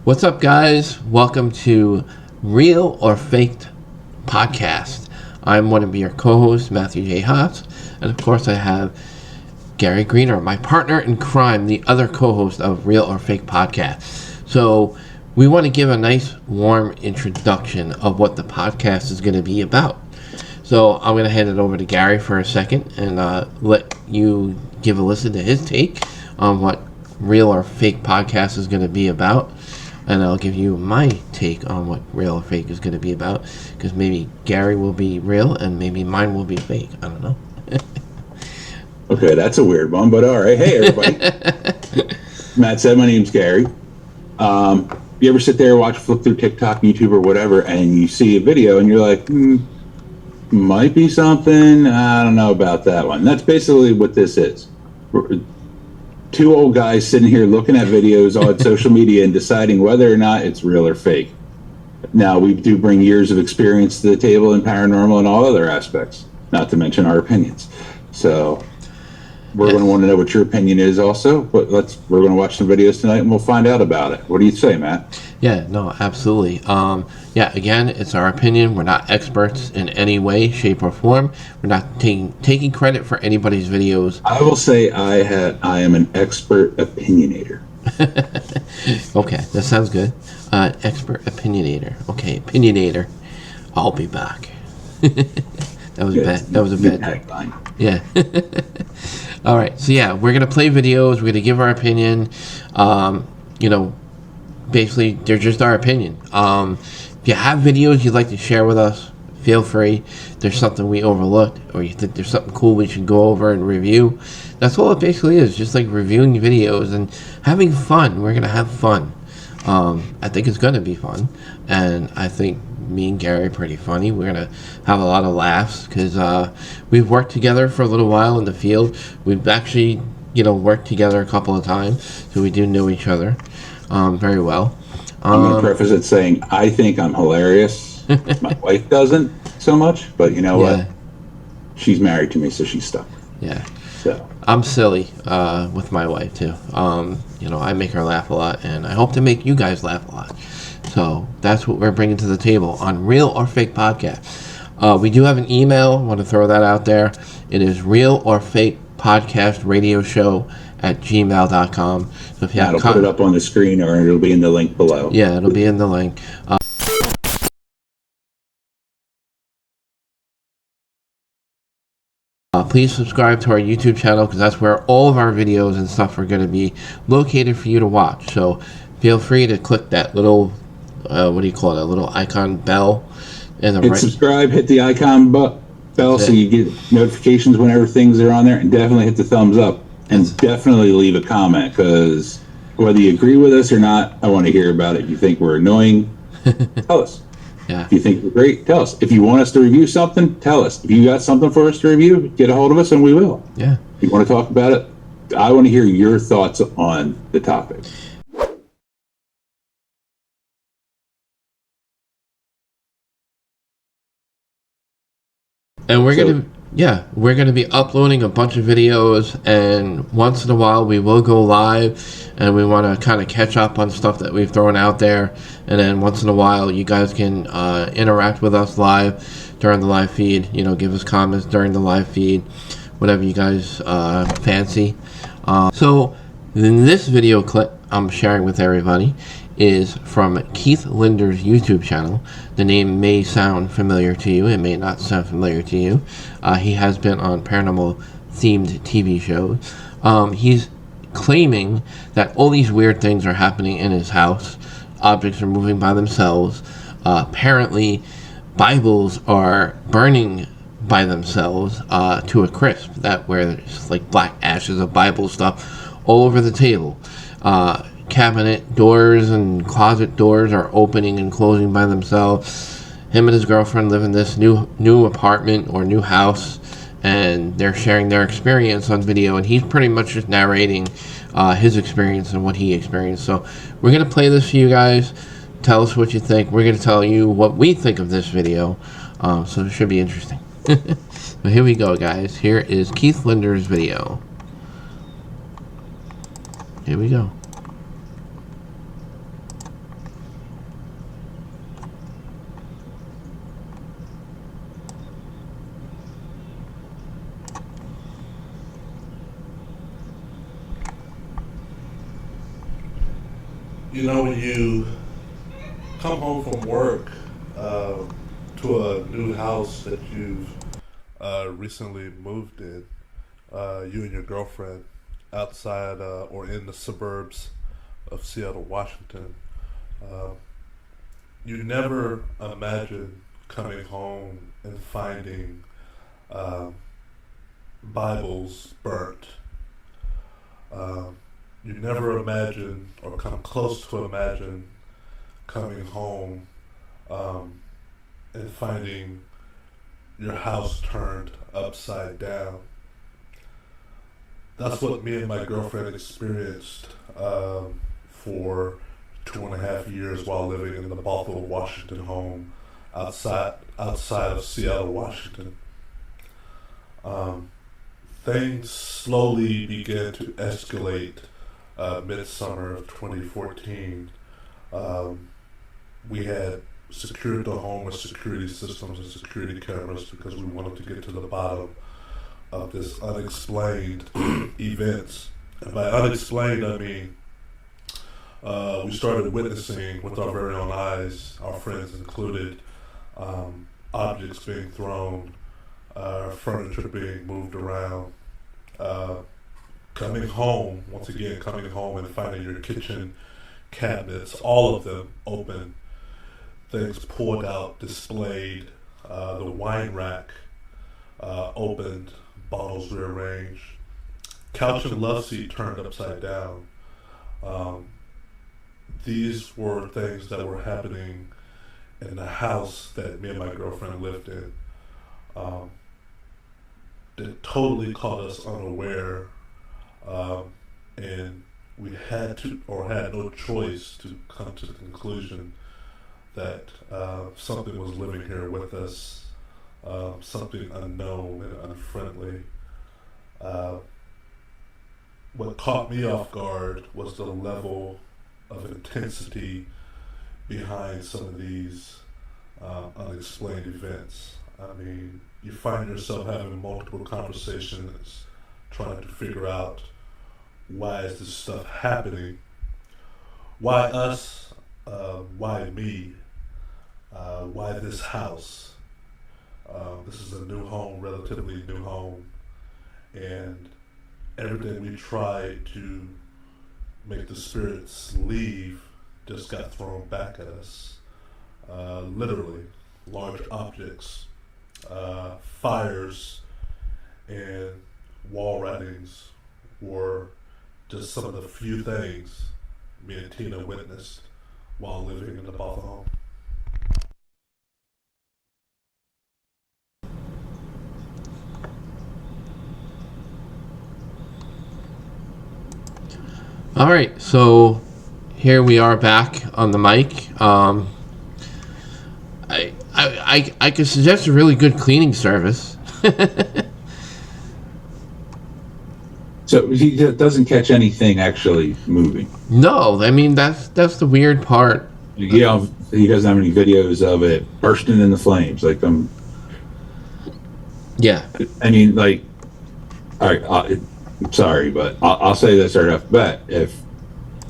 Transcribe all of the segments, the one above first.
What's up, guys? Welcome to Real or Faked Podcast. I'm one of your co-hosts, Matthew J. Haas, and of course I have Gary Greener, my partner in crime, the other co-host of Real or Fake Podcast. So we want to give a nice, warm introduction of what the podcast is going to be about. So I'm going to hand it over to Gary for a second and let you give a listen to his take on what Real or Fake Podcast is going to be about. And I'll give you my take on what Real or Fake is going to be about. Because maybe Gary will be real and maybe mine will be fake. I don't know. Okay, that's a weird one, but all right. Hey, everybody. Matt said, my name's Gary. You ever sit there, flip through TikTok, YouTube, or whatever, and you see a video and you're like, might be something. I don't know about that one. That's basically what this is. Two old guys sitting here looking at videos on social media and deciding whether or not it's real or fake. Now, we do bring years of experience to the table in paranormal and all other aspects, not to mention our opinions. So we're going to want to know what your opinion is also, but we're going to watch some videos tonight and we'll find out about it. What do you say, Matt? Yeah, no, absolutely. Again, it's our opinion. We're not experts in any way, shape, or form. We're not taking credit for anybody's videos. I will say I am an expert opinionator. Okay, that sounds good. Expert opinionator. Okay, opinionator. I'll be back. That was bad. That was a bad tagline. Yeah. All right. So yeah, we're gonna play videos. We're gonna give our opinion. Basically, they're just our opinion. If you have videos you'd like to share with us, feel free. If there's something we overlooked, or you think there's something cool we should go over and review. That's all it basically is. Just like reviewing videos and having fun. We're gonna have fun. I think it's gonna be fun, and I think me and Gary are pretty funny. We're gonna have a lot of laughs because we've worked together for a little while in the field. We've actually, worked together a couple of times, so we do know each other very well. I'm going to preface it saying I think I'm hilarious. My wife doesn't so much, but you know what? She's married to me, so she's stuck. Yeah. So I'm silly with my wife too. I make her laugh a lot, and I hope to make you guys laugh a lot. So that's what we're bringing to the table on Real or Fake Podcast. We do have an email. I want to throw that out there. It is Real or Fake Podcast Radio Show @gmail.com. So if you have put it up on the screen, or it'll be in the link below. Yeah, it'll be in the link. Please subscribe to our YouTube channel because that's where all of our videos and stuff are going to be located for you to watch. So feel free to click that little, that little icon bell. Hit subscribe, hit the icon bell so you get notifications whenever things are on there, and definitely hit the thumbs up. And definitely leave a comment, because whether you agree with us or not, I want to hear about it. If you think we're annoying, tell us. Yeah. If you think we're great, tell us. If you want us to review something, tell us. If you got something for us to review, get a hold of us and we will. Yeah. If you want to talk about it, I want to hear your thoughts on the topic. And we're going to be uploading a bunch of videos, and once in a while we will go live, and we want to kind of catch up on stuff that we've thrown out there, and then once in a while you guys can interact with us live during the live feed, give us comments during the live feed, whatever you guys fancy. So in this video clip I'm sharing with everybody is from Keith Linder's YouTube channel. The name may sound familiar to you, it may not sound familiar to you. He has been on paranormal themed TV shows. He's claiming that all these weird things are happening in his house. Objects are moving by themselves. Apparently Bibles are burning by themselves to a crisp, that where there's like black ashes of Bible stuff all over the table. Cabinet doors and closet doors are opening and closing by themselves. Him and his girlfriend live in this new apartment or new house, and they're sharing their experience on video, and he's pretty much just narrating his experience and what he experienced. So we're going to play this for you guys. Tell us what you think. We're going to tell you what we think of this video, so it should be interesting. But here we go, guys. Here is Keith Linder's video. Here we go. when you come home from work to a new house that you've recently moved in, you and your girlfriend, outside or in the suburbs of Seattle, Washington, you never imagine coming home and finding Bibles burnt. You never imagine or come close to imagine coming home and finding your house turned upside down. That's what me and my girlfriend experienced for 2.5 years while living in the Bothell, Washington home outside of Seattle, Washington. Things slowly began to escalate midsummer of 2014. We had secured the home with security systems and security cameras because we wanted to get to the bottom of this unexplained events. And by unexplained, I mean we started witnessing with our very own eyes, our friends included, objects being thrown, furniture being moved around, coming home and finding your kitchen cabinets, all of them open, things pulled out, displayed, the wine rack opened, bottles rearranged, couch and love seat turned upside down. These were things that were happening in the house that me and my girlfriend lived in. That totally caught us unaware, and we had no choice to come to the conclusion that something was living here with us, something unknown and unfriendly. What caught me off guard was the level of intensity behind some of these unexplained events. I mean, you find yourself having multiple conversations, trying to figure out, why is this stuff happening? Why us? Why me? Why this house? This is a new home, relatively new home, and everything we tried to make the spirits leave just got thrown back at us. Literally, large objects, fires, and wall writings were just some of the few things me and Tina witnessed while living in the Bothell home. All right, so here we are back on the mic. I could suggest a really good cleaning service. So he doesn't catch anything actually moving. No, I mean that's the weird part. He doesn't have any videos of it bursting into flames like them. Yeah. I mean, like, all right. I'm sorry, but I'll say this right off the bat: if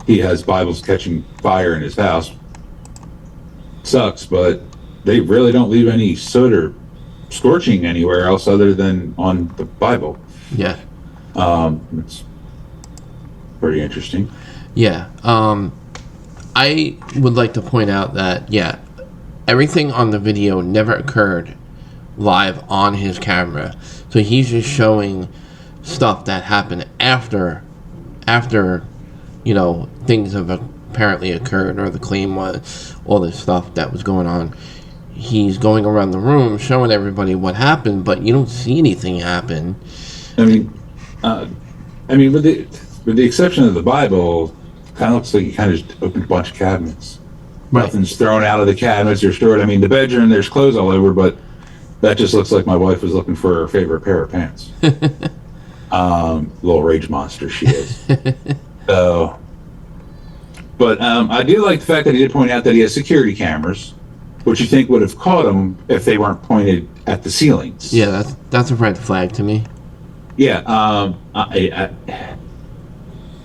he has Bibles catching fire in his house, sucks. But they really don't leave any soot or scorching anywhere else other than on the Bible. Yeah. It's pretty interesting. Yeah. I would like to point out that, everything on the video never occurred live on his camera. So he's just showing stuff that happened after, things have apparently occurred, or the claim was all this stuff that was going on. He's going around the room showing everybody what happened, but you don't see anything happen. I mean, with the exception of the Bible, kind of looks like you kind of just opened a bunch of cabinets. Right. Nothing's thrown out of the cabinets or stored. I mean, the bedroom, there's clothes all over, but that just looks like my wife was looking for her favorite pair of pants. Little rage monster she is. So, but I do like the fact that he did point out that he has security cameras, which you think would have caught him if they weren't pointed at the ceilings. Yeah, that's a red flag to me. Yeah, I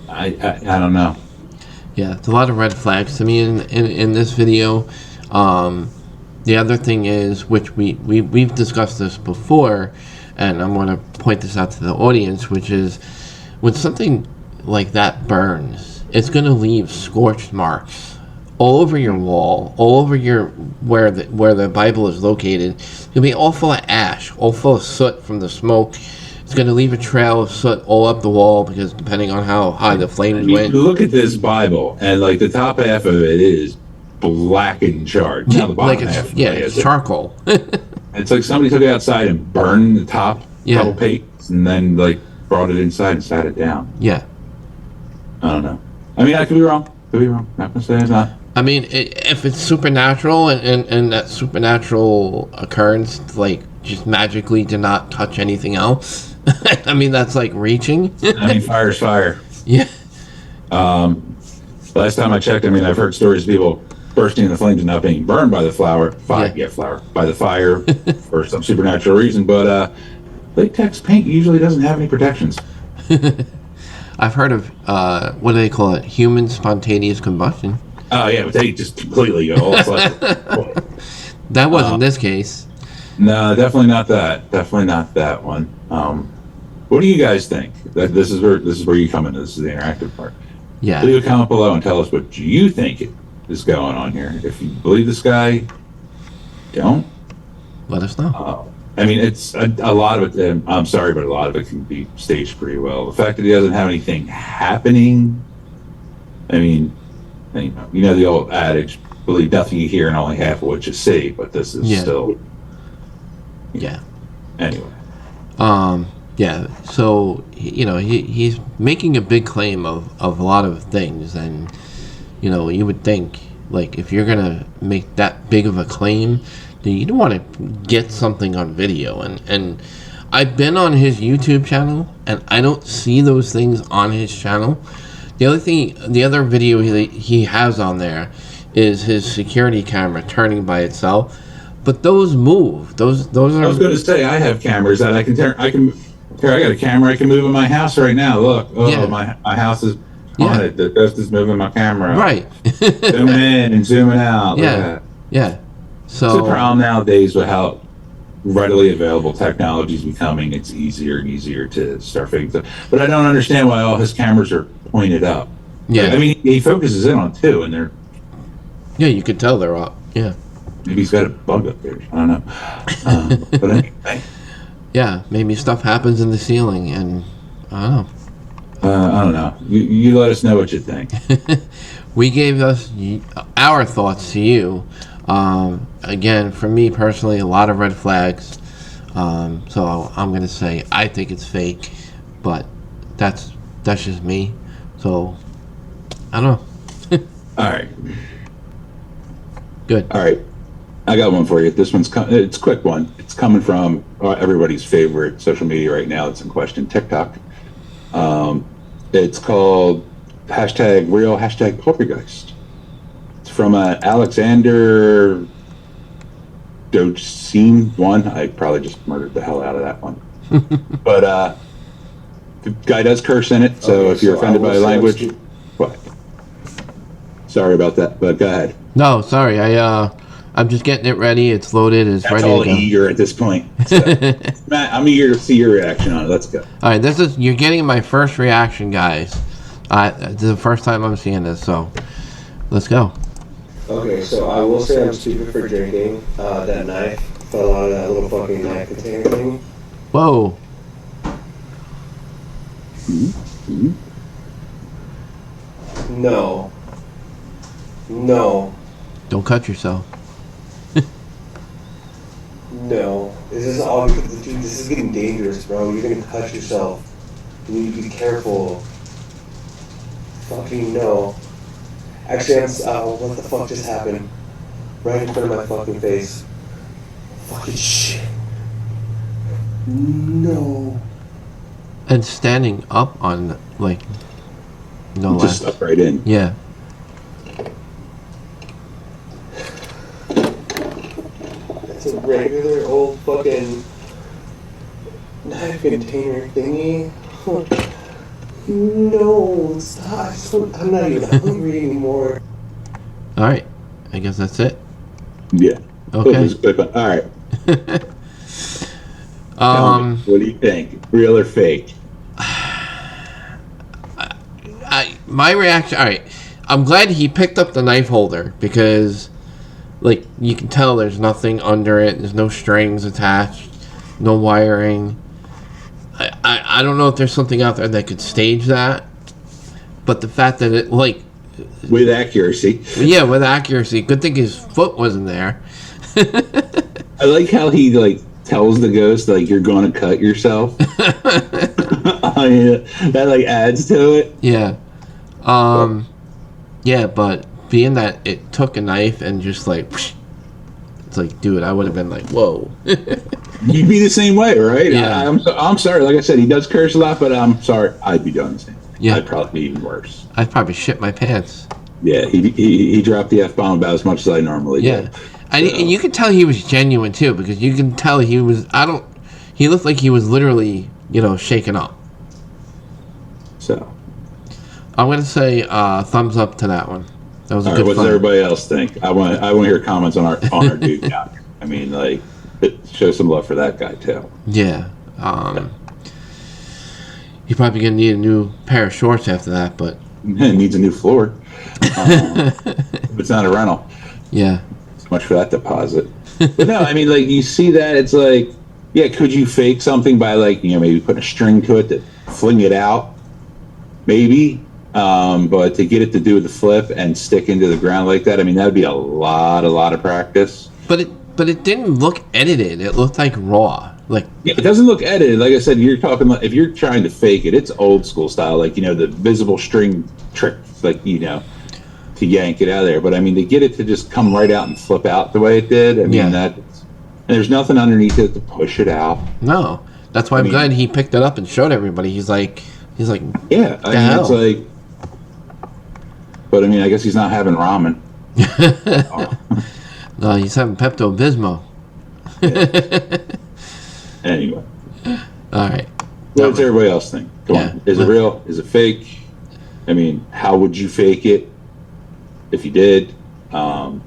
don't know. Yeah, it's a lot of red flags to me in this video. The other thing is, which we've discussed this before, and I'm going to point this out to the audience, which is when something like that burns, it's going to leave scorched marks all over your wall, all over your where the Bible is located. It'll be all full of ash, all full of soot from the smoke. It's going to leave a trail of soot all up the wall because depending on how high the flames went. Look at this Bible, and like the top half of it is black and charred. Now the bottom Like half, it's charcoal. it's like somebody took it outside and burned the top couple pages, and then like brought it inside and sat it down. Yeah. I don't know. I mean, I could be wrong. Not gonna say it's not. I mean, if it's supernatural and that supernatural occurrence, like, just magically did not touch anything else, I mean, that's like reaching. I mean, fire's fire. Yeah. Last time I checked, I mean, I've heard stories of people bursting in the flames and not being burned by the by the fire for some supernatural reason. But latex paint usually doesn't have any protections. I've heard of, what do they call it? Human spontaneous combustion. Oh, yeah, but they just completely go. That wasn't this case. No, definitely not that. Definitely not that one. What do you guys think? This is where you come in. This is the interactive part. Yeah. Leave a comment below and tell us what you think is going on here. If you believe this guy, don't. Let us know. I mean, it's a lot of it. I'm sorry, but a lot of it can be staged pretty well. The fact that he doesn't have anything happening. I mean, you know the old adage: believe nothing you hear and only half of what you see. But this is still. Yeah. Anyway. Yeah. So he's making a big claim of a lot of things, and you would think, like, if you're gonna make that big of a claim, you don't want to get something on video. And I've been on his YouTube channel, and I don't see those things on his channel. The other video he has on there is his security camera turning by itself. But those move. Those are. I was going to say, I have cameras that I can turn. I got a camera I can move in my house right now. Look, my house is on it. The ghost is moving my camera. Right. Zooming in and zooming out. Yeah. So it's a problem nowadays with how readily available technology is becoming. It's easier and easier to start figuring stuff. But I don't understand why all his cameras are pointed up. Yeah. I mean, he focuses in on two, and they're. Yeah, you can tell they're up. Yeah. Maybe he's got a bug up there. I don't know. But anyway. Yeah, maybe stuff happens in the ceiling, and I don't know. I don't know. You let us know what you think. We gave us our thoughts to you. Again, for me personally, a lot of red flags. So I'm gonna say I think it's fake, but that's just me. So I don't know. All right. Good. All right. I got one for you. This one's it's a quick one. It's coming from everybody's favorite social media right now that's in question, TikTok. It's called #real #poltergeist. It's from Alexander Dojcine one. I probably just murdered the hell out of that one. But the guy does curse in it, so if you're offended by language, what? Sorry about that, but go ahead. No, sorry. I'm just getting it ready. It's loaded. It's ready all to go. eager at this point. So, Matt, I'm eager to see your reaction on it. Let's go. All right, you're getting my first reaction, guys. This is the first time I'm seeing this, so let's go. Okay, so I will say I'm stupid for drinking. That knife fell out of that little fucking knife container thing. Whoa. No. No. Don't cut yourself. No. This is all because, dude, this is getting dangerous, bro. You're gonna cut yourself. You need to be careful. Fucking no. Actually, what the fuck just happened? Right in front of my fucking face. Fucking shit. No. And standing up on, like, Just stuck right in. Yeah. It's a regular old fucking knife container thingy. No, stop. I'm not even hungry anymore. All right. I guess that's it. Yeah. Okay. All right. Tell me, what do you think? Real or fake? My reaction. All right. I'm glad he picked up the knife holder because, like, you can tell there's nothing under it. There's no strings attached, no wiring. I don't know if there's something out there that could stage that, but the fact that it, like, with accuracy. Yeah, with accuracy. Good thing his foot wasn't there. I like how he like tells the ghost like you're going to cut yourself. Yeah, that like adds to it. Yeah. Yeah, but being that it took a knife and just like, it's like, dude, I would have been like, whoa. You'd be the same way, right? Yeah. I'm sorry. Like I said, he does curse a lot, but I'm sorry. I'd be doing the same. Yeah. I'd probably be even worse. I'd probably shit my pants. Yeah, he dropped the F-bomb about as much as I normally Yeah. do. And you could tell he was genuine too, because you can tell he was, he looked like he was literally, shaken up. So. I'm going to say thumbs up to that one. That was a good What does fight. everybody else think? I want to hear comments on our dude down here. I mean, like, show some love for that guy too. Yeah. You're probably going to need a new pair of shorts after that, but... Needs a new floor. It's not a rental. Yeah. So much for that deposit. But no, I mean, like, you see that, it's like, yeah, could you fake something by, like, maybe putting a string to it to fling it out? Maybe. But to get it to do the flip and stick into the ground like that, I mean, that would be a lot of practice. But it didn't look edited. It looked like raw. Like, yeah, it doesn't look edited. Like I said, you're talking like, if you're trying to fake it, it's old school style, like, the visible string trick, like, to yank it out of there. But I mean, to get it to just come right out and flip out the way it did, I mean, and there's nothing underneath it to push it out. no. That's why I'm glad he picked it up and showed everybody. He's like, yeah, I mean, it's like, but I mean, I guess he's not having ramen. no, he's having Pepto-Bismol. Anyway. All right. What does everybody else think? Come on. Is it real? Is it fake? I mean, how would you fake it if you did? Let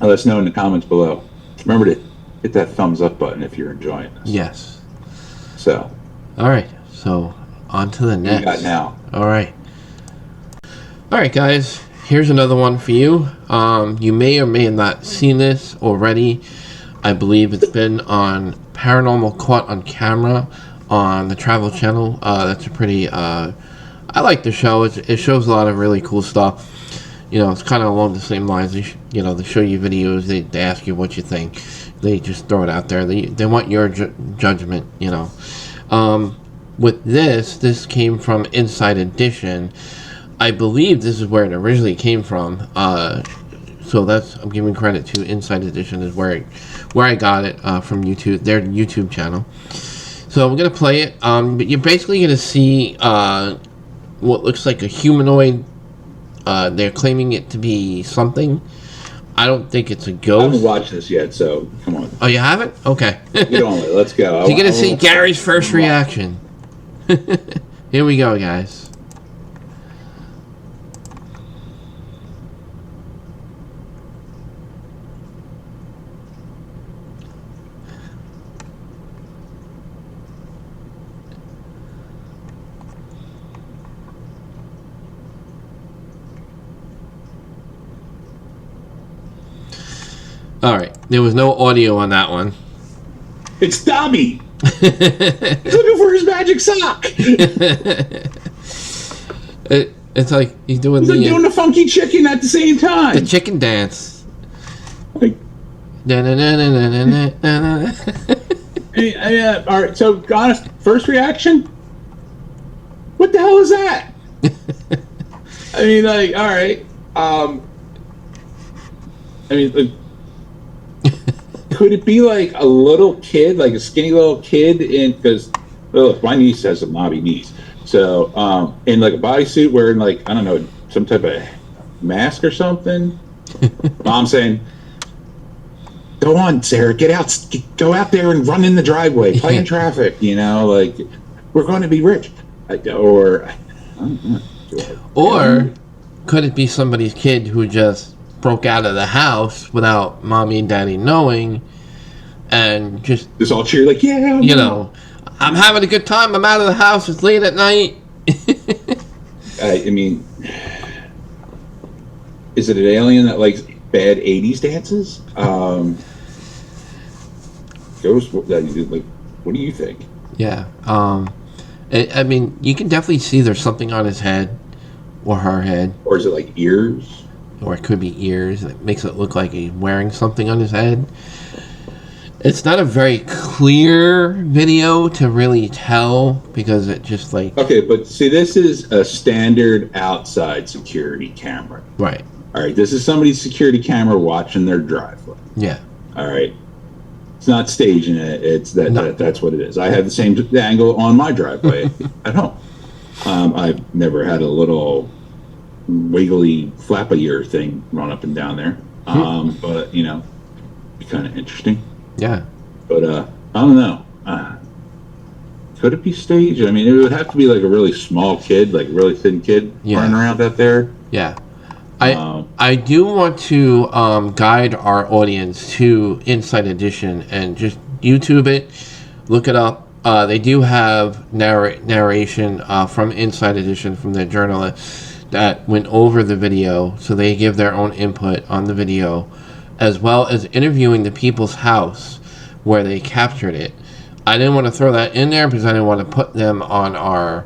us know in the comments below. Remember to hit that thumbs up button if you're enjoying this. Yes. So. All right. So, on to the next. What you got now? All right. All right, guys. Here's another one for you. You may or may have not seen this already. I believe it's been on Paranormal Caught on Camera on the Travel Channel. That's a pretty... I like the show. It shows a lot of really cool stuff. It's kind of along the same lines. They show you videos. They ask you what you think. They just throw it out there. They want your judgment, With this came from Inside Edition. I believe this is where it originally came from. So I'm giving credit to Inside Edition is where I got it from YouTube, their YouTube channel. So I'm gonna play it. But you're basically gonna see what looks like a humanoid. They're claiming it to be something. I don't think it's a I ghost. haven't watched this yet, so come on. Oh, you haven't? Okay. Get on with it. Let's go. So you're gonna see Gary's first reaction. Here we go, guys. All right, there was no audio on that one. It's Dobby. He's looking for his magic sock. It's like he's doing doing the funky chicken at the same time. the chicken dance. Like, all right. So, honest, first reaction. What the hell is that? I mean, like, all right. I mean, like, could it be like a little kid, like a skinny little kid, because my niece has a knobby knees, so in like a bodysuit, wearing like, I don't know, some type of mask or something. Mom saying, "Go on, Sarah, get out, go out there and run in the driveway, play in traffic. Like we're going to be rich." Or I don't know. Or could it be somebody's kid who just broke out of the house without mommy and daddy knowing, and just, all cheer like, yeah, you know, I'm having a good time, I'm out of the house, it's late at night. I mean, is it an alien that likes bad 80s dances? Like, what do you think? Yeah. I mean, you can definitely see there's something on his head or her head, Or is it like ears? or it could be ears. It makes it look like he's wearing something on his head. It's not a very clear video to really tell because it just like, Okay, but see, this is a standard outside security camera. right. All right, this is somebody's security camera watching their driveway. Yeah. All right, it's not staging it. It's No. that's what it is. I have the same angle on my driveway at home. I've never had a little wiggly flap a ear thing run up and down there. But you know, be kind of interesting. Yeah. But I don't know. Could it be staged? I mean, it would have to be like a really small kid, like a really thin kid Yeah. running around out there. Yeah. I do want to guide our audience to Inside Edition and just YouTube it, look it up. They do have narration from Inside Edition from their journalist that went over the video, so they give their own input on the video, as well as interviewing the people's house where they captured it. I didn't want to throw that in there because I didn't want to put them on our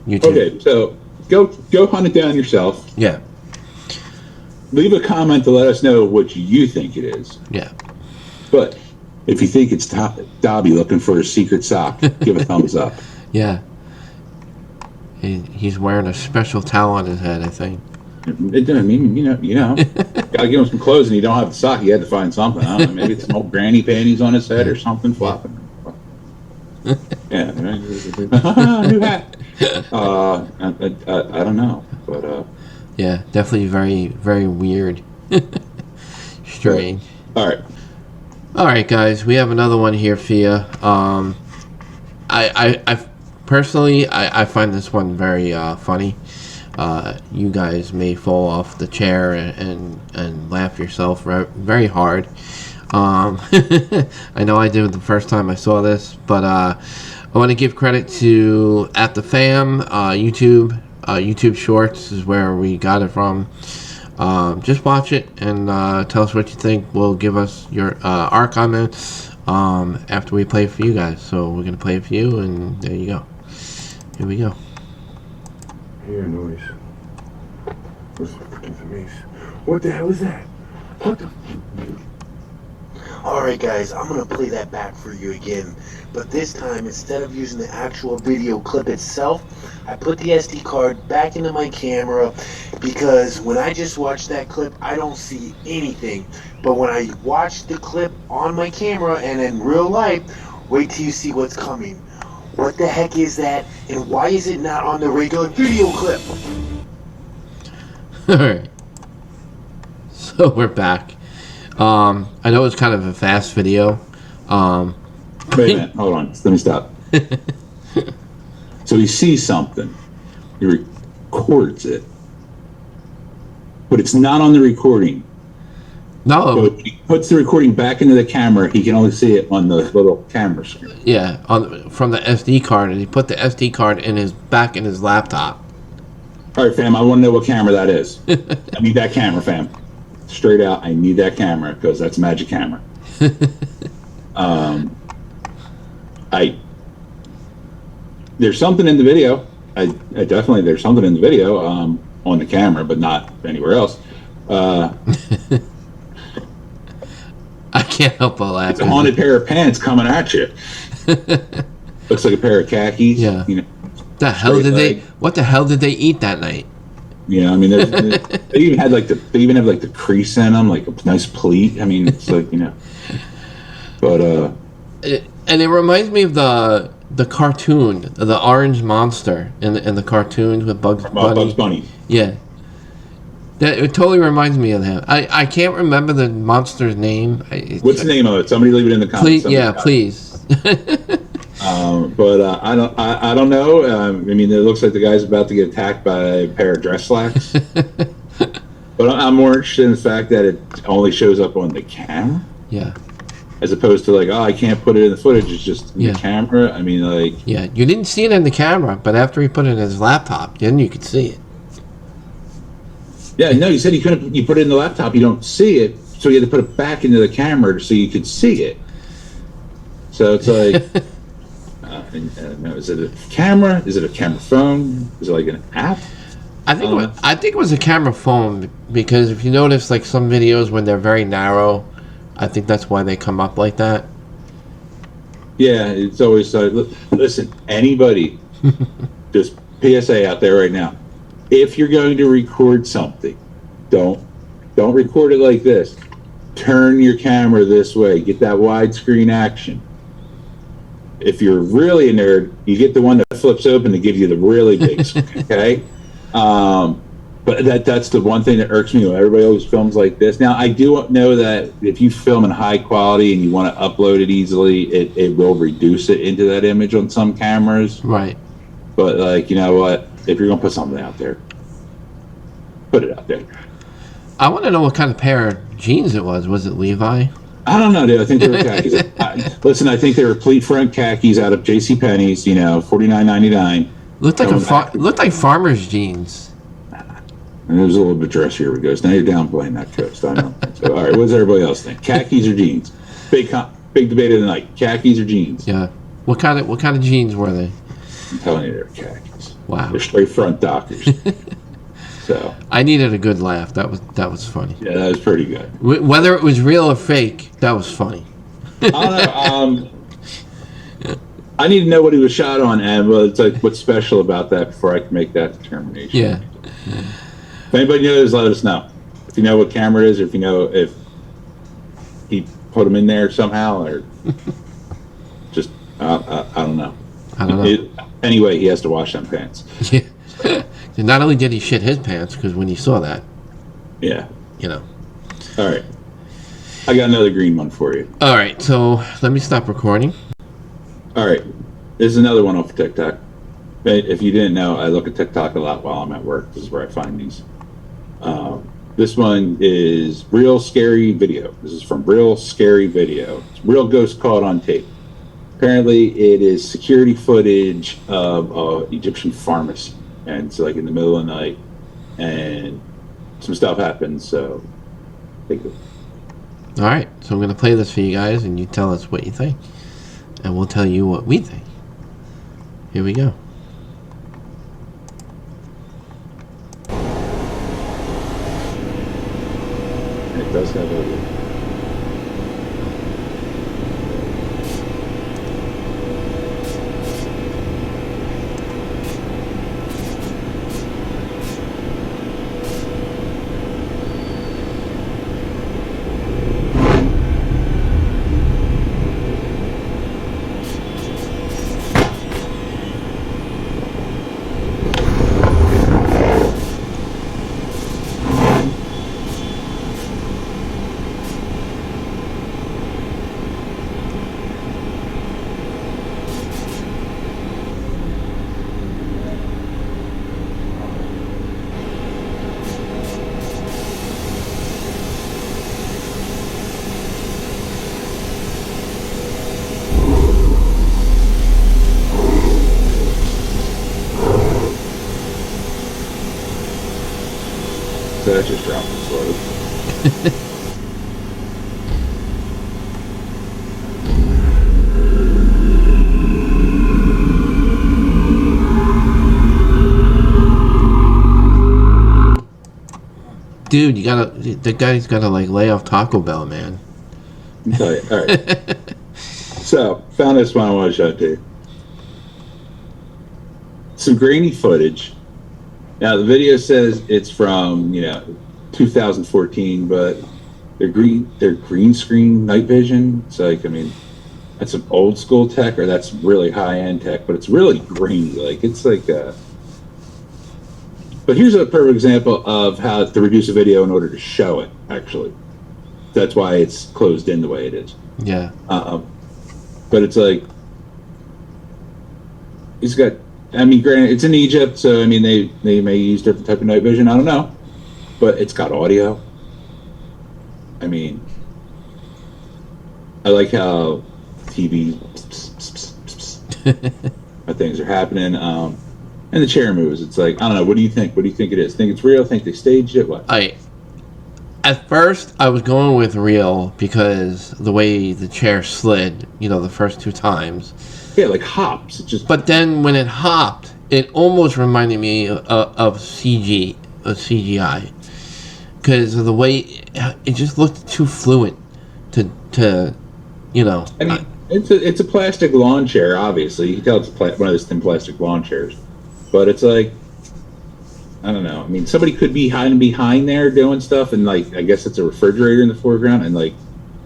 YouTube. Okay, so go hunt it down yourself. Yeah. Leave a comment to let us know what you think it is. Yeah. But if you think it's Dobby looking for a secret sock, give a thumbs up. Yeah. He's wearing a special towel on his head, I think. It doesn't mean, you know, gotta give him some clothes and you don't have the sock. You had to find something. I don't know, maybe it's some old granny panties on his head or something flopping. Yeah. New hat. I don't know, but Yeah, definitely very, very weird. Strange. all right. All right, guys, we have another one here for you. I personally, I find this one very funny. You guys may fall off the chair and laugh yourself very hard. I know I did the first time I saw this, but I want to give credit to At The Fam, YouTube. YouTube Shorts is where we got it from. Just watch it and tell us what you think. We'll give us our comments after we play it for you guys. So we're going to play it for you, and there you go. Here we go. Hear noise. What's the freaking mace? What the hell is that? What the? Alright guys, I'm gonna play that back for you again. But this time, instead of using the actual video clip itself, I put the SD card back into my camera because when I just watch that clip, I don't see anything. But when I watch the clip on my camera and in real life, wait till you see what's coming. What the heck is that? And why is it not on the regular video clip? Alright. So we're back. I know it's kind of a fast video. Wait a minute. Hold on. Let me stop. So he sees something. He records it. But it's not on the recording. No. So if he puts the recording back into the camera, he can only see it on the little camera screen. Yeah, from the SD card, and he put the SD card in his laptop. All right, fam, I want to know what camera that is. I need that camera, fam. Straight out, I need that camera because that's magic camera. There's something in the video. I definitely, there's something in the video on the camera, but not anywhere else. I can't help but laugh. It's a haunted pair of pants coming at you. Looks like a pair of khakis. Yeah. You know, What the hell did they eat that night? yeah. I mean, they even had like they even have like the crease in them, like a nice pleat. I mean, it's like, you know. But And it reminds me of the cartoon, the orange monster in the cartoons with Bugs Bunny. Bugs Bunny. Yeah. It totally reminds me of him. I can't remember the monster's name. What's the name of it? Somebody leave it in the comments. Please, yeah, please. I don't know. I mean, it looks like the guy's about to get attacked by a pair of dress slacks. But I'm more interested in the fact that it only shows up on the camera. Yeah. As opposed to like, oh, I can't put it in the footage. It's just in the camera. I mean, like. Yeah, you didn't see it in the camera, but after he put it in his laptop, then you could see it. Yeah, no, you said you couldn't. You put it in the laptop, you don't see it, so you had to put it back into the camera so you could see it. So it's like, is it a camera? Is it a camera phone? Is it like an app? I think it was a camera phone, because if you notice, like some videos when they're very narrow, I think that's why they come up like that. Yeah, it's always listen. Anybody, just PSA out there right now. If you're going to record something, don't record it like this. Turn your camera this way. Get that widescreen action. If you're really a nerd, you get the one that flips open to give you the really big screen, okay? But that's the one thing that irks me when everybody always films like this. Now, I do know that if you film in high quality and you want to upload it easily, it will reduce it into that image on some cameras. Right. But, like, you know what? If you're going to put something out there, put it out there. I want to know what kind of pair of jeans it was. Was it Levi? I don't know, dude. I think they were khakis. Listen, I think they were pleat front khakis out of JCPenney's, $49.99. Looked like farmer's jeans. And it was a little bit dressier. It goes, now you're downplaying that coast. I know. So, all right, what does everybody else think? Khakis or jeans? Big debate of the night. Khakis or jeans? Yeah. What kind of jeans were they? I'm telling you, they're khakis. Wow. They're straight front Dockers. So I needed a good laugh. That was funny. yeah, that was pretty good. Whether it was real or fake, that was funny. I don't know. I need to know what he was shot on, and it's like what's special about that before I can make that determination. Yeah. If anybody knows, let us know. If you know what camera it is, or if you know if he put them in there somehow, or just I don't know. I don't know. Anyway, he has to wash them pants. Yeah. Not only did he shit his pants, because when he saw that, Yeah. All right. I got another green one for you. All right, so let me stop recording. All right. This is another one off of TikTok. If you didn't know, I look at TikTok a lot while I'm at work. This is where I find these. This one is Real Scary Video. This is from Real Scary Video. It's Real Ghost Caught on Tape. Apparently, it is security footage of an Egyptian pharmacy. And it's like in the middle of the night. And some stuff happens, so take it. All right, so I'm going to play this for you guys, and you tell us what you think. And we'll tell you what we think. Here we go. It does have a... So that just dropped the slope. Dude, the guy's gotta like lay off Taco Bell, man. I'll tell you. All right. So, found this one I want to show it to you. Some grainy footage. Now, the video says it's from, 2014, but they're green screen night vision. It's like, that's some old school tech, or that's really high end tech, but it's really grainy. Like, it's like but here's a perfect example of how to reduce a video in order to show it, actually. That's why it's closed in the way it is. Yeah. But it's like, he's got. I mean, granted, it's in Egypt, so I mean, they may use different type of night vision. I don't know, but it's got audio. I mean, I like how TV things are happening, and the chair moves. It's like, I don't know. What do you think? What do you think it is? Think it's real? Think they staged it? What? At first, I was going with real because the way the chair slid, the first 2 times. Yeah, like hops. It just. But then when it hopped, it almost reminded me of CGI, because of the way it just looked too fluent to. I mean, it's a plastic lawn chair. Obviously, you can tell it's one of those thin plastic lawn chairs, but it's like, I don't know. I mean, somebody could be hiding behind there doing stuff, and like, I guess it's a refrigerator in the foreground, and like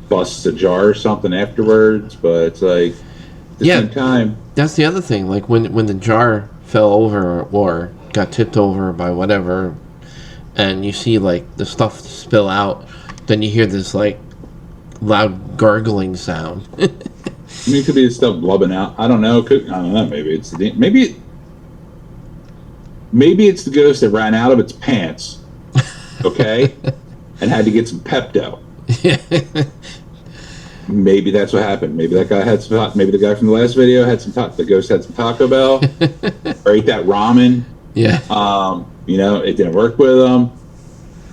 busts a jar or something afterwards. But it's like, at the same time, that's the other thing. Like when the jar fell over or got tipped over by whatever, and you see like the stuff spill out, then you hear this like loud gargling sound. I mean, it could be the stuff blubbing out. I don't know. I don't know. Maybe it's maybe it's the ghost that ran out of its pants, okay, and had to get some Pepto. Maybe that's what happened. Maybe that guy had some. Maybe the guy from the last video had some. The ghost had some Taco Bell, or ate that ramen. Yeah. It didn't work with him.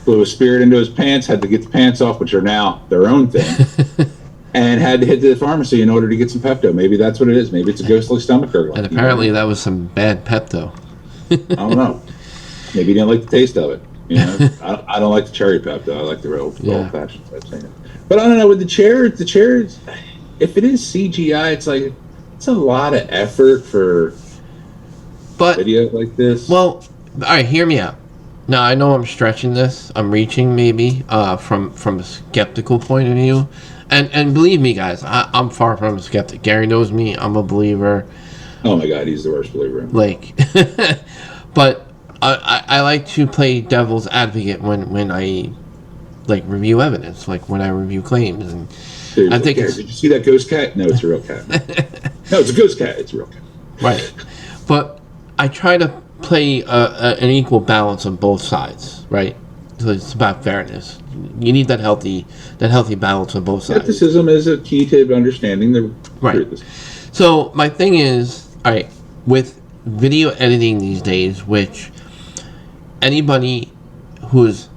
Blew a spirit into his pants. Had to get the pants off, which are now their own thing. And had to hit the pharmacy in order to get some Pepto. Maybe that's what it is. Maybe it's a ghostly stomach gurgle. And apparently that was some bad Pepto. I don't know. Maybe you didn't like the taste of it. I don't like the cherry Pepto. I like the real old-fashioned type thing. But I don't know, with the chairs, if it is CGI, it's like, it's a lot of effort for video like this. Well, all right, hear me out. Now, I know I'm stretching this. I'm reaching, maybe, from a skeptical point of view. And believe me, guys, I'm far from a skeptic. Gary knows me. I'm a believer. Oh, my God, he's the worst believer. Like, but I like to play devil's advocate when I, like, review evidence, like when I review claims. And Dude, I think did you see that ghost cat? No, it's a real cat. No, it's a ghost cat. It's a real cat. Right. But I try to play an equal balance on both sides, right? So it's about fairness. You need that healthy balance on both sides. Skepticism is a key to understanding the truth. So my thing is, all right, with video editing these days, which anybody who's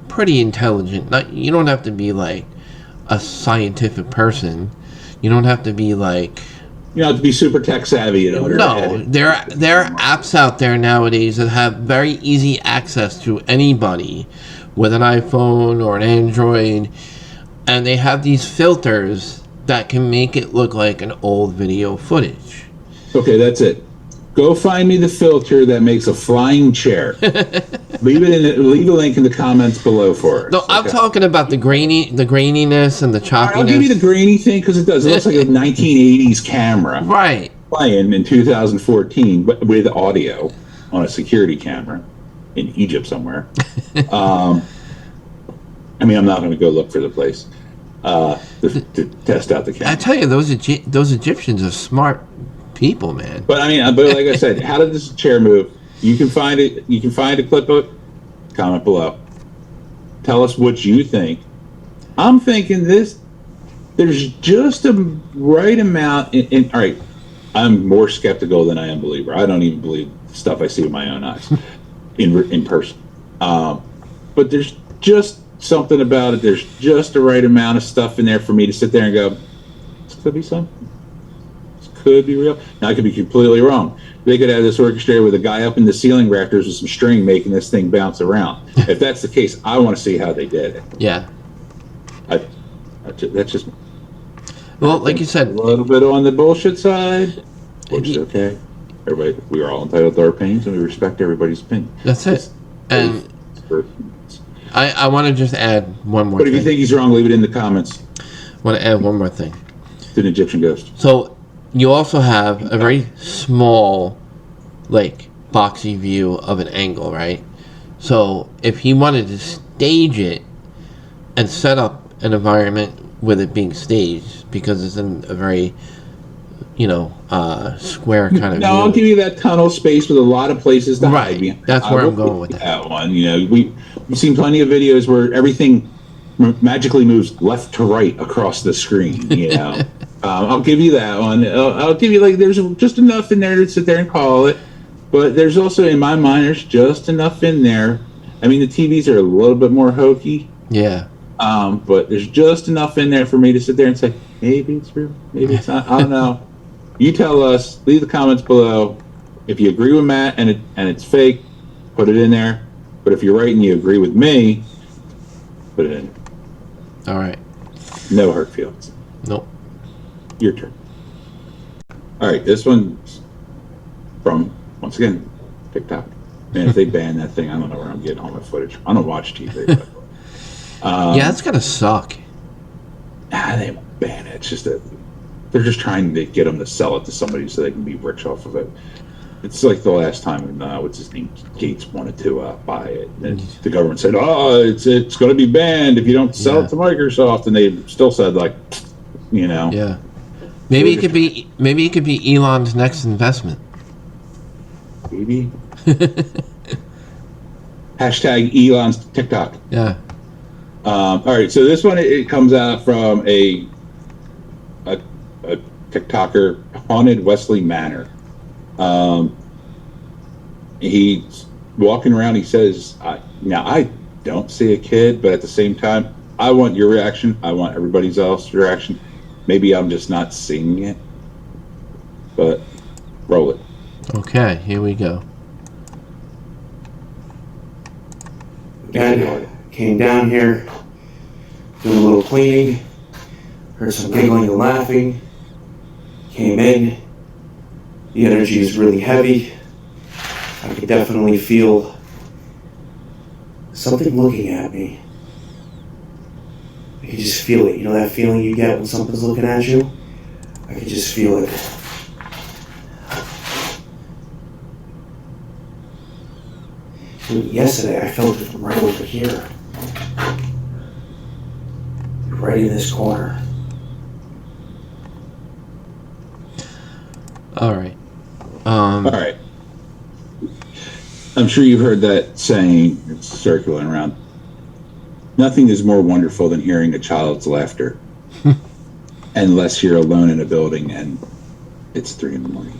pretty intelligent, you don't have to be like a scientific person. You don't have to be like, you don't have to be super tech savvy in order to edit. there are apps out there nowadays that have very easy access to anybody with an iPhone or an Android, and they have these filters that can make it look like an old video footage. Okay, that's it. Go find me the filter that makes a flying chair. Leave a link in the comments below for us. No, I'm talking about the graininess and the choppiness. I'll give you the grainy thing because it does. It looks like a 1980s camera. Right. Playing in 2014, but with audio on a security camera in Egypt somewhere. I mean, I'm not going to go look for the place to test out the camera. I tell you, those Egyptians are smart people, man. But I mean, but like I said, how did this chair move? You can find it. You can find a clip of it. Comment below. Tell us what you think. I'm thinking there's just a right amount. All right, I'm more skeptical than I am believer. I don't even believe stuff I see with my own eyes in person. But there's just something about it. There's just the right amount of stuff in there for me to sit there and go, this could be something. Could be real. Now I could be completely wrong. They could have this orchestrated with a guy up in the ceiling rafters with some string making this thing bounce around. If that's the case, I want to see how they did it. Yeah. That's just. Well, like you said, a little bit on the bullshit side, which is okay. Everybody, we are all entitled to our opinions, and we respect everybody's opinion. That's it. And I want to just add one more. But if you think he's wrong, leave it in the comments. I want to add one more thing. It's an Egyptian ghost. So you also have a very small, like, boxy view of an angle, right? So if he wanted to stage it and set up an environment with it being staged, because it's in a very square kind of No, view. I'll give you that tunnel space with a lot of places to Right. hide behind. That's I where will I'm going give with you that. one. We've seen plenty of videos where everything magically moves left to right across the screen. I'll give you that one. I'll give you there's just enough in there to sit there and call it, but there's also in my mind there's just enough in there. I mean the TVs are a little bit more hokey. Yeah. But there's just enough in there for me to sit there and say maybe it's real, maybe it's not. I don't know. You tell us. Leave the comments below. If you agree with Matt and it's fake, put it in there. But if you're right and you agree with me, put it in. All right. No hurt feelings. Nope. Your turn. All right, this one's from once again TikTok. Man, if they ban that thing, I don't know where I'm getting all my footage. I don't watch TV. Yeah, that's gonna suck. They won't ban it. It's just that they're just trying to get them to sell it to somebody so they can be rich off of it. It's like the last time, what's his name, Gates wanted to buy it, and the government said, "Oh, it's going to be banned if you don't sell it to Microsoft," and they still said Yeah. Maybe it could be Elon's next investment. maybe. Hashtag Elon's TikTok. Yeah. All right, so this one it comes out from a TikToker, Haunted Wesley Manor. He's walking around. He says, I don't see a kid, but at the same time, I want your reaction. I want everybody else's reaction. Maybe I'm just not seeing it, but roll it. Okay, here we go. Again, came down here, doing a little cleaning, heard some giggling and laughing, came in, the energy is really heavy, I could definitely feel something looking at me. I could just feel it, that feeling you get when something's looking at you? I could just feel it. And yesterday I felt it right over here. Right in this corner. All right. All right. I'm sure you've heard that saying. It's circling around. Nothing is more wonderful than hearing a child's laughter. Unless you're alone in a building and it's 3 a.m.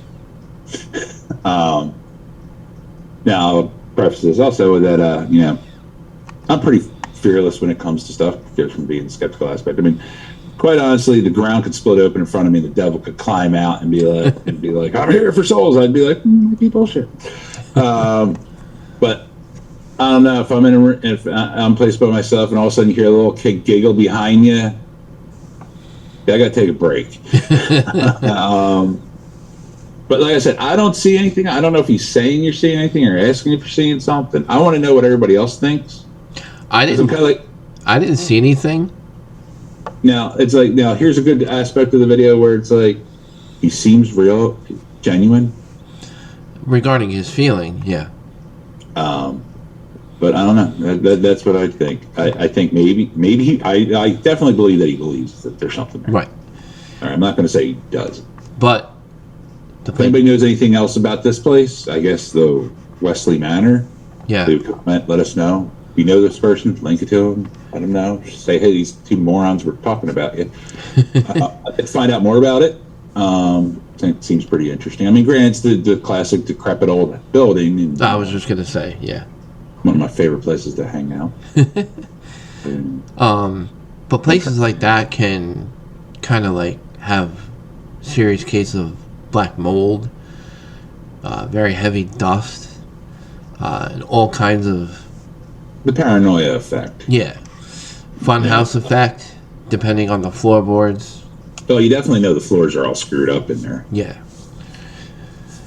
Now, I'll preface this also with that, I'm pretty fearless when it comes to stuff, just from being the skeptical aspect. I mean, quite honestly, the ground could split open in front of me, the devil could climb out and be like, I'm here for souls. I'd be like, be bullshit. But I don't know if if I'm placed by myself and all of a sudden you hear a little kid giggle behind you. I got to take a break. But like I said, I don't see anything. I don't know if he's saying you're seeing anything or asking if you're seeing something. I want to know what everybody else thinks. I didn't see anything. Now here's a good aspect of the video where it's like he seems real, genuine. Regarding his feeling, yeah. But I don't know. That's what I think. I think maybe I definitely believe that he believes that there's something there. Right. All right, I'm not going to say he does. But if anybody knows anything else about this place, I guess the Wesley Manor. Yeah. Leave a comment. Let us know. If you know this person, link it to them. Let them know. Just say, hey, these two morons were talking about you. I'd find out more about it. It seems pretty interesting. I mean, granted, it's the classic decrepit old building. And, I was just gonna say, yeah. One of my favorite places to hang out. But places like that can kind of like have serious case of black mold, very heavy dust, and all kinds of the paranoia effect. Yeah, funhouse effect, depending on the floorboards. Oh, you definitely know the floors are all screwed up in there. Yeah.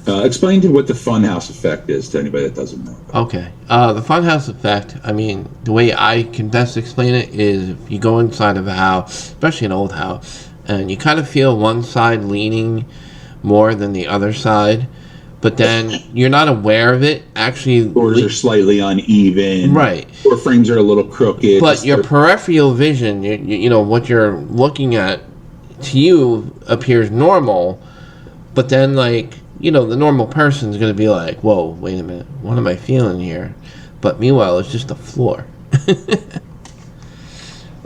Explain to what the funhouse effect is to anybody that doesn't know. Okay. The funhouse effect, I mean, the way I can best explain it is if you go inside of a house, especially an old house, and you kind of feel one side leaning more than the other side, but then you're not aware of it. Actually, doors are slightly uneven. Right. Door frames are a little crooked. But your peripheral vision, you know, what you're looking at, to you appears normal, But then, like, you know, the normal person's going to be like, whoa, wait a minute, what am I feeling here? But meanwhile, it's just a floor.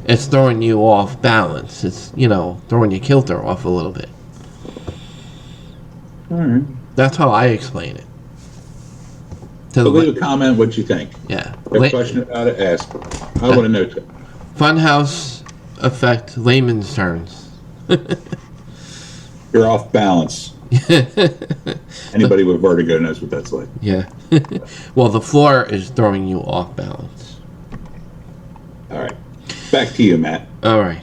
It's throwing you off balance. It's, you know, throwing your kilter off a little bit. All right. That's how I explain it. To So leave a comment what you think. yeah. Have a question about it, ask. I want to know too. Funhouse effect, layman's terms. You're off balance. Anybody with vertigo knows what that's like. Yeah. Well, the floor is throwing you off balance. All right. Back to you, Matt. All right.